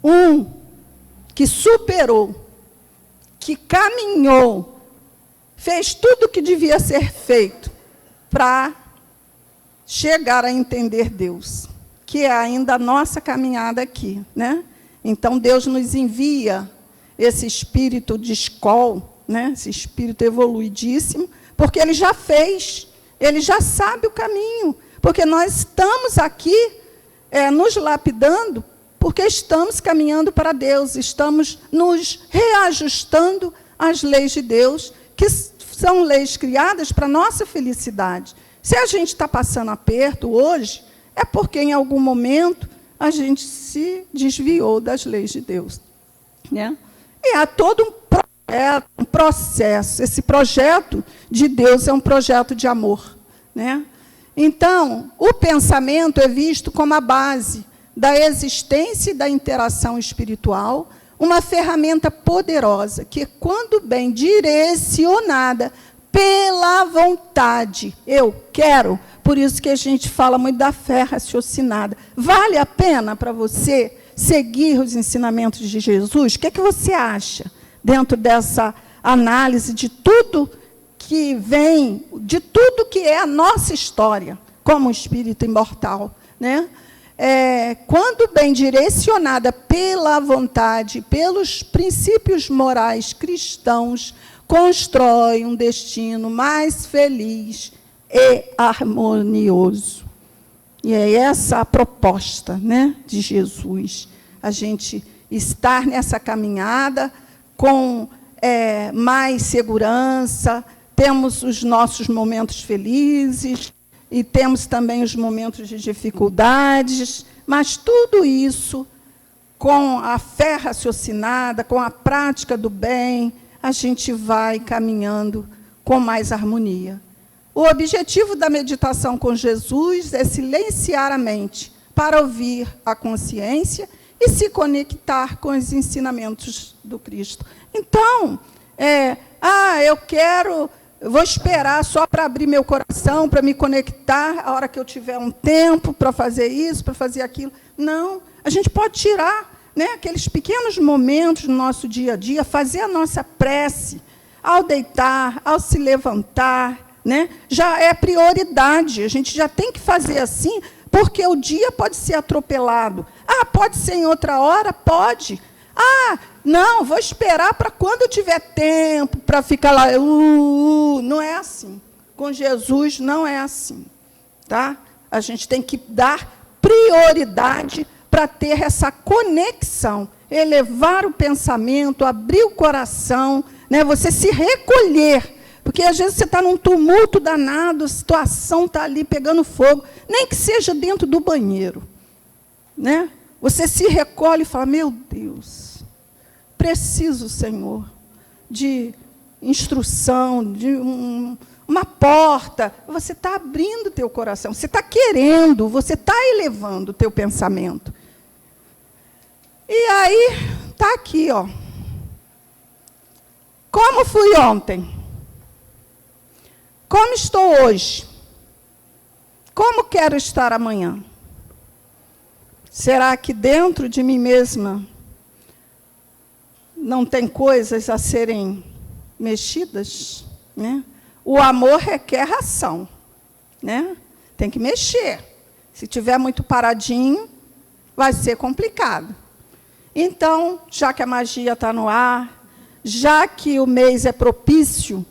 um que superou, que caminhou, fez tudo o que devia ser feito para chegar a entender Deus, que é ainda a nossa caminhada aqui, né? Então, Deus nos envia esse espírito de escola, né? Esse espírito evoluidíssimo, porque Ele já fez, Ele já sabe o caminho, porque nós estamos aqui nos lapidando, porque estamos caminhando para Deus, estamos nos reajustando às leis de Deus, que são leis criadas para a nossa felicidade. Se a gente está passando aperto hoje, é porque, em algum momento, a gente se desviou das leis de Deus, né? E há todo um processo. Esse projeto de Deus é um projeto de amor, né? Então, o pensamento é visto como a base da existência e da interação espiritual, uma ferramenta poderosa que, quando bem direcionada pela vontade, eu quero, por isso que a gente fala muito da fé raciocinada. Vale a pena para você seguir os ensinamentos de Jesus? O que é que você acha dentro dessa análise de tudo que vem, de tudo que é a nossa história como espírito imortal, né? Quando bem direcionada pela vontade, pelos princípios morais cristãos, constrói um destino mais feliz e harmonioso. E é essa a proposta, né, de Jesus. A gente estar nessa caminhada com mais segurança, temos os nossos momentos felizes, e temos também os momentos de dificuldades, mas tudo isso, com a fé raciocinada, com a prática do bem, a gente vai caminhando com mais harmonia. O objetivo da meditação com Jesus é silenciar a mente para ouvir a consciência e se conectar com os ensinamentos do Cristo. Então, eu vou esperar só para abrir meu coração, para me conectar, a hora que eu tiver um tempo para fazer isso, para fazer aquilo. Não, a gente pode tirar, né, aqueles pequenos momentos no nosso dia a dia, fazer a nossa prece ao deitar, ao se levantar, né? Já é prioridade, a gente já tem que fazer assim, porque o dia pode ser atropelado. Pode ser em outra hora? Pode. Ah, não, vou esperar para quando eu tiver tempo, para ficar lá. Não é assim. Com Jesus não é assim. Tá? A gente tem que dar prioridade para ter essa conexão, elevar o pensamento, abrir o coração, né? Você se recolher, porque às vezes você está num tumulto danado, a situação está ali pegando fogo, nem que seja dentro do banheiro, né? Você se recolhe e fala, meu Deus, preciso, Senhor, de instrução, de uma porta. Você está abrindo o teu coração, você está querendo, você está elevando o teu pensamento. E aí, está aqui, ó. Como fui ontem? Como estou hoje? Como quero estar amanhã? Será que dentro de mim mesma não tem coisas a serem mexidas? Né? O amor requer ação. Né? Tem que mexer. Se tiver muito paradinho, vai ser complicado. Então, já que a magia está no ar, já que o mês é propício,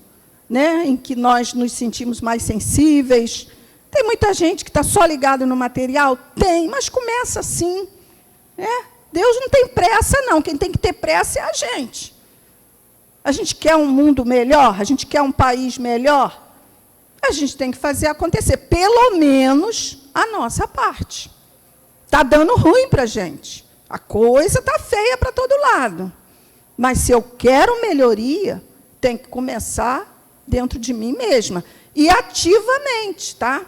né, em que nós nos sentimos mais sensíveis, tem muita gente que está só ligada no material? Tem, mas começa assim. Né? Deus não tem pressa, não. Quem tem que ter pressa é a gente. A gente quer um mundo melhor? A gente quer um país melhor? A gente tem que fazer acontecer, pelo menos a nossa parte. Está dando ruim para a gente. A coisa está feia para todo lado. Mas se eu quero melhoria, tem que começar dentro de mim mesma. E ativamente, tá?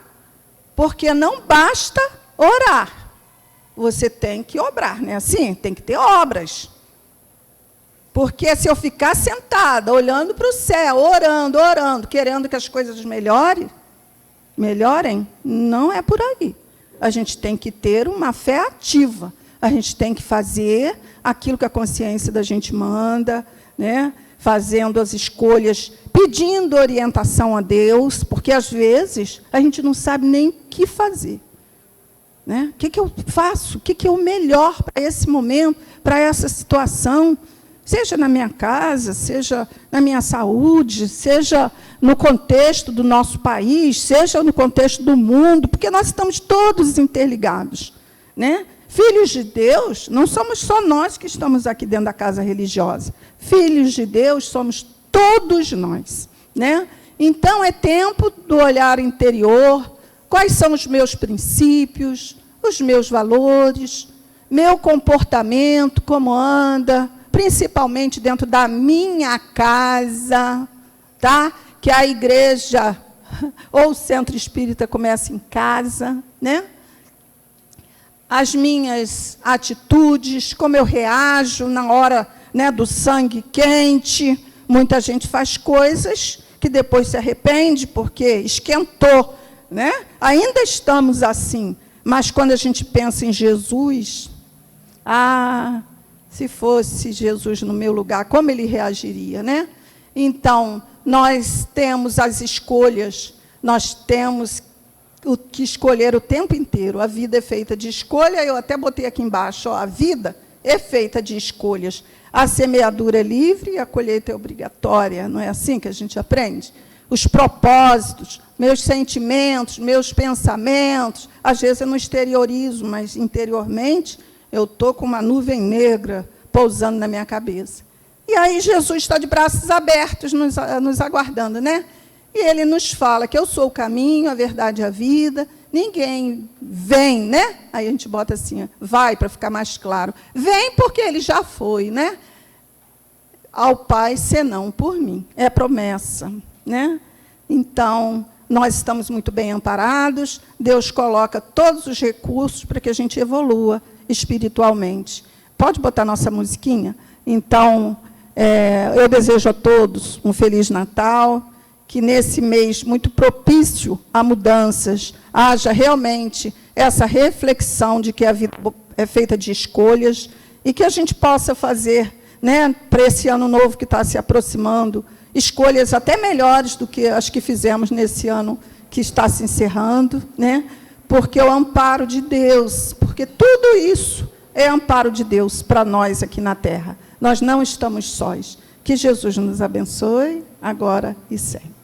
Porque não basta orar. Você tem que obrar, né? Assim, tem que ter obras. Porque se eu ficar sentada, olhando para o céu, orando, querendo que as coisas melhorem, não é por aí. A gente tem que ter uma fé ativa. A gente tem que fazer aquilo que a consciência da gente manda, né? Fazendo as escolhas, pedindo orientação a Deus, porque, às vezes, a gente não sabe nem o que fazer. Né? O que eu faço? O que é o melhor para esse momento, para essa situação? Seja na minha casa, seja na minha saúde, seja no contexto do nosso país, seja no contexto do mundo, porque nós estamos todos interligados. Né? Filhos de Deus, não somos só nós que estamos aqui dentro da casa religiosa. Filhos de Deus somos todos nós. Né? Então, é tempo do olhar interior. Quais são os meus princípios, os meus valores, meu comportamento, como anda, principalmente dentro da minha casa, tá? Que a igreja ou o centro espírita começa em casa, né? As minhas atitudes, como eu reajo na hora, né, do sangue quente. Muita gente faz coisas que depois se arrepende porque esquentou, né? Ainda estamos assim, mas quando a gente pensa em Jesus, se fosse Jesus no meu lugar, como ele reagiria, né? Então, nós temos as escolhas, nós temos o que escolher o tempo inteiro. A vida é feita de escolha, eu até botei aqui embaixo, ó, a vida é feita de escolhas. A semeadura é livre e a colheita é obrigatória, não é assim que a gente aprende? Os propósitos, meus sentimentos, meus pensamentos, às vezes eu não exteriorizo, mas interiormente eu estou com uma nuvem negra pousando na minha cabeça. E aí Jesus está de braços abertos, nos aguardando, né? E ele nos fala que eu sou o caminho, a verdade e a vida. Ninguém vem, né? Aí a gente bota assim, vai, para ficar mais claro. Vem porque ele já foi, né? Ao Pai, senão por mim. É promessa, né? Então, nós estamos muito bem amparados. Deus coloca todos os recursos para que a gente evolua espiritualmente. Pode botar nossa musiquinha? Então, eu desejo a todos um Feliz Natal, que nesse mês muito propício a mudanças, haja realmente essa reflexão de que a vida é feita de escolhas e que a gente possa fazer, né, para esse ano novo que está se aproximando, escolhas até melhores do que as que fizemos nesse ano que está se encerrando, né, porque o amparo de Deus, porque tudo isso é amparo de Deus para nós aqui na terra. Nós não estamos sós. Que Jesus nos abençoe, agora e sempre.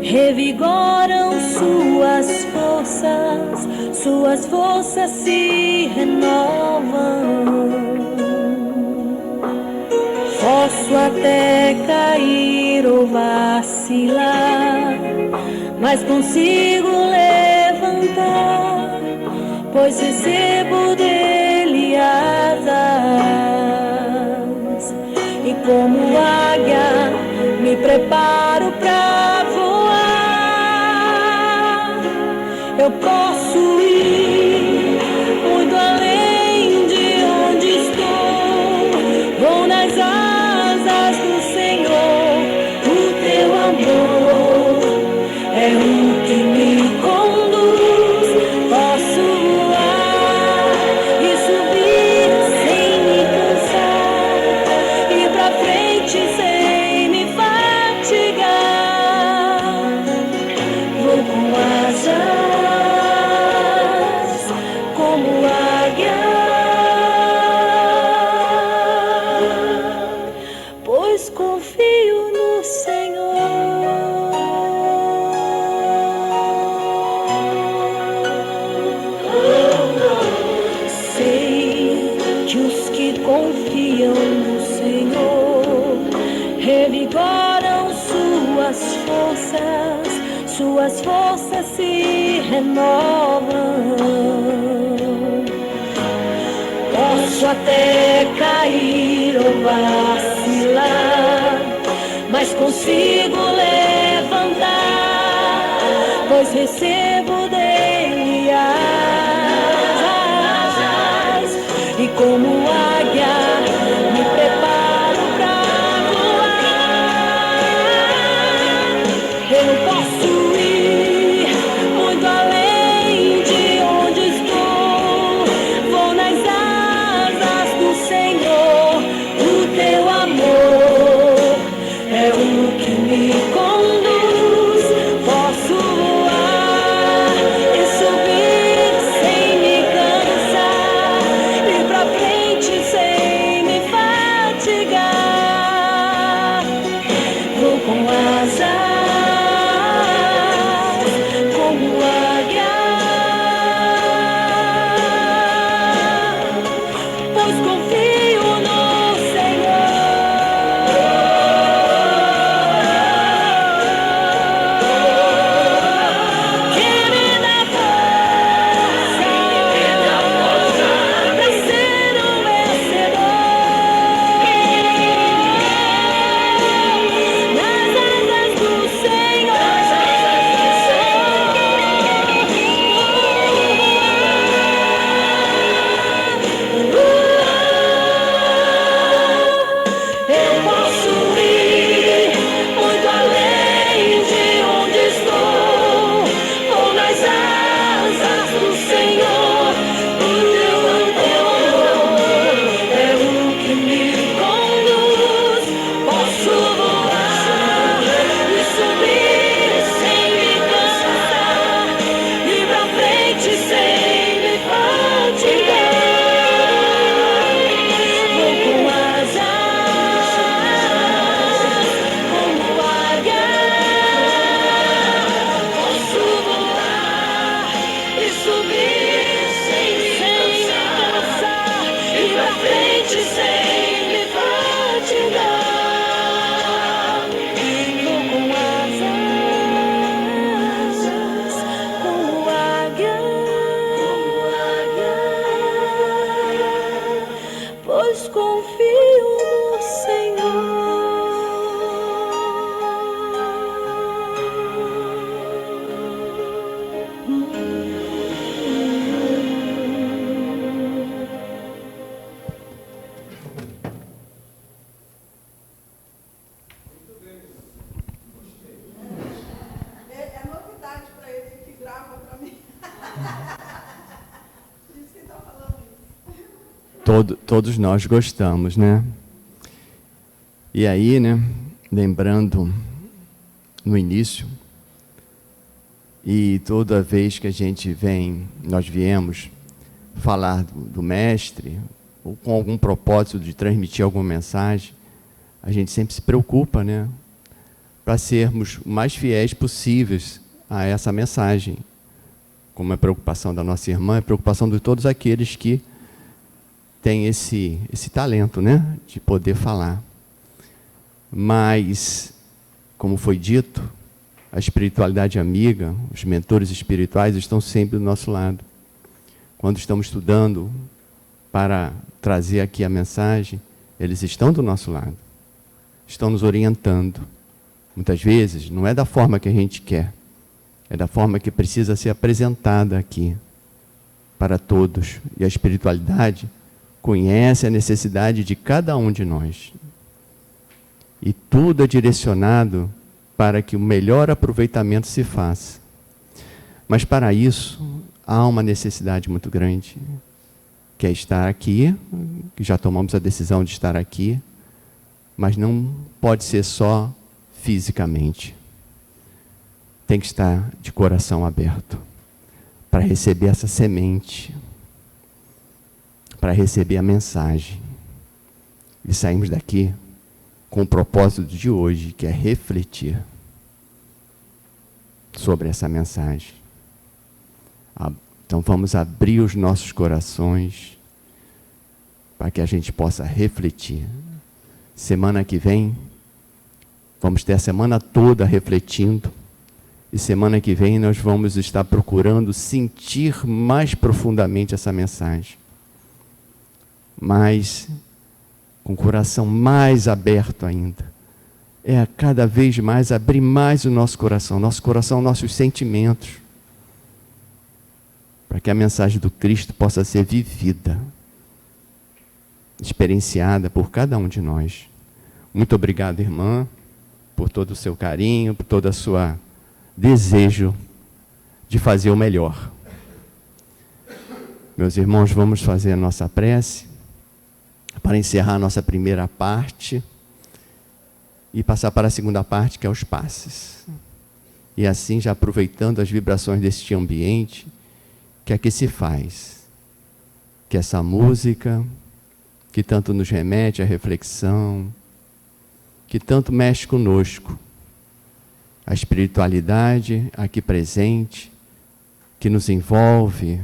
Revigoram suas forças se renovam. Posso até cair ou vacilar, mas consigo levantar, pois recebo dele asas. E como águia me preparo pra voar. Eu posso ir muito além de onde estou. Vou nas asas do Senhor. O teu amor é o que me conduz. Posso voar e subir sem me cansar, ir pra frente sem me fatigar. Vou com asas como águia, pois confio no Senhor. Sei que os que confiam no Senhor revigoram suas forças se renovam. Posso até cair ou vacilar, mas consigo levantar, pois recebo dele asas. E como águia me preparo pra voar. Eu posso ir muito além de onde estou. Vou nas asas do Senhor. O teu amor é o que me conduz. Posso voar e subir sem me cansar, ir pra frente sem me fatigar. Vou com asas Todos nós gostamos, né? E aí, né, lembrando no início, e toda vez que a gente nós viemos falar do mestre, ou com algum propósito de transmitir alguma mensagem, a gente sempre se preocupa, né, para sermos o mais fiéis possíveis a essa mensagem. Como é preocupação da nossa irmã, é preocupação de todos aqueles que têm esse talento, né, de poder falar. Mas, como foi dito, a espiritualidade amiga, os mentores espirituais estão sempre do nosso lado. Quando estamos estudando para trazer aqui a mensagem, eles estão do nosso lado, estão nos orientando. Muitas vezes não é da forma que a gente quer, é da forma que precisa ser apresentada aqui para todos. E a espiritualidade conhece a necessidade de cada um de nós. E tudo é direcionado para que o melhor aproveitamento se faça. Mas para isso, há uma necessidade muito grande, que é estar aqui, que já tomamos a decisão de estar aqui, mas não pode ser só fisicamente. Tem que estar de coração aberto para receber essa semente, para receber a mensagem. E saímos daqui com o propósito de hoje, que é refletir sobre essa mensagem. Então vamos abrir os nossos corações para que a gente possa refletir. Semana que vem, vamos ter a semana toda refletindo, e semana que vem nós vamos estar procurando sentir mais profundamente essa mensagem, mas com o coração mais aberto ainda. É cada vez mais abrir mais o nosso coração, nossos sentimentos, para que a mensagem do Cristo possa ser vivida, experienciada por cada um de nós. Muito obrigado, irmã, por todo o seu carinho, por todo o seu desejo de fazer o melhor. Meus irmãos, vamos fazer a nossa prece para encerrar a nossa primeira parte e passar para a segunda parte, que é os passes. E assim, já aproveitando as vibrações deste ambiente, que aqui se faz, que essa música, que tanto nos remete à reflexão, que tanto mexe conosco, a espiritualidade aqui presente, que nos envolve,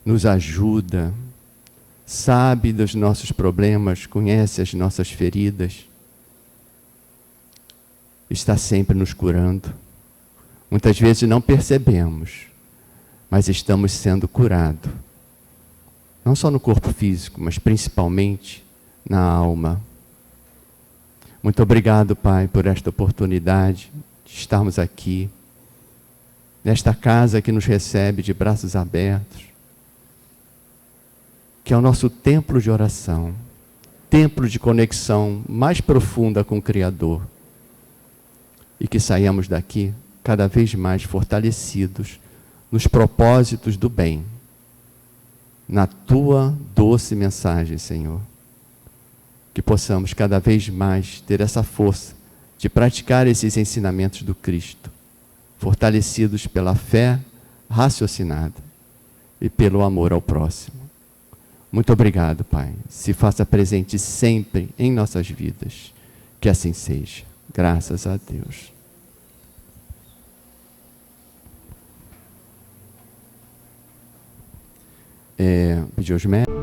nos ajuda, sabe dos nossos problemas, conhece as nossas feridas, está sempre nos curando. Muitas vezes não percebemos, mas estamos sendo curados. Não só no corpo físico, mas principalmente na alma. Muito obrigado, Pai, por esta oportunidade de estarmos aqui, nesta casa que nos recebe de braços abertos, que é o nosso templo de oração, templo de conexão mais profunda com o Criador, e que saiamos daqui cada vez mais fortalecidos nos propósitos do bem, na Tua doce mensagem, Senhor. Que possamos cada vez mais ter essa força de praticar esses ensinamentos do Cristo, fortalecidos pela fé raciocinada e pelo amor ao próximo. Muito obrigado, Pai. Se faça presente sempre em nossas vidas. Que assim seja. Graças a Deus. Pedir aos médicos.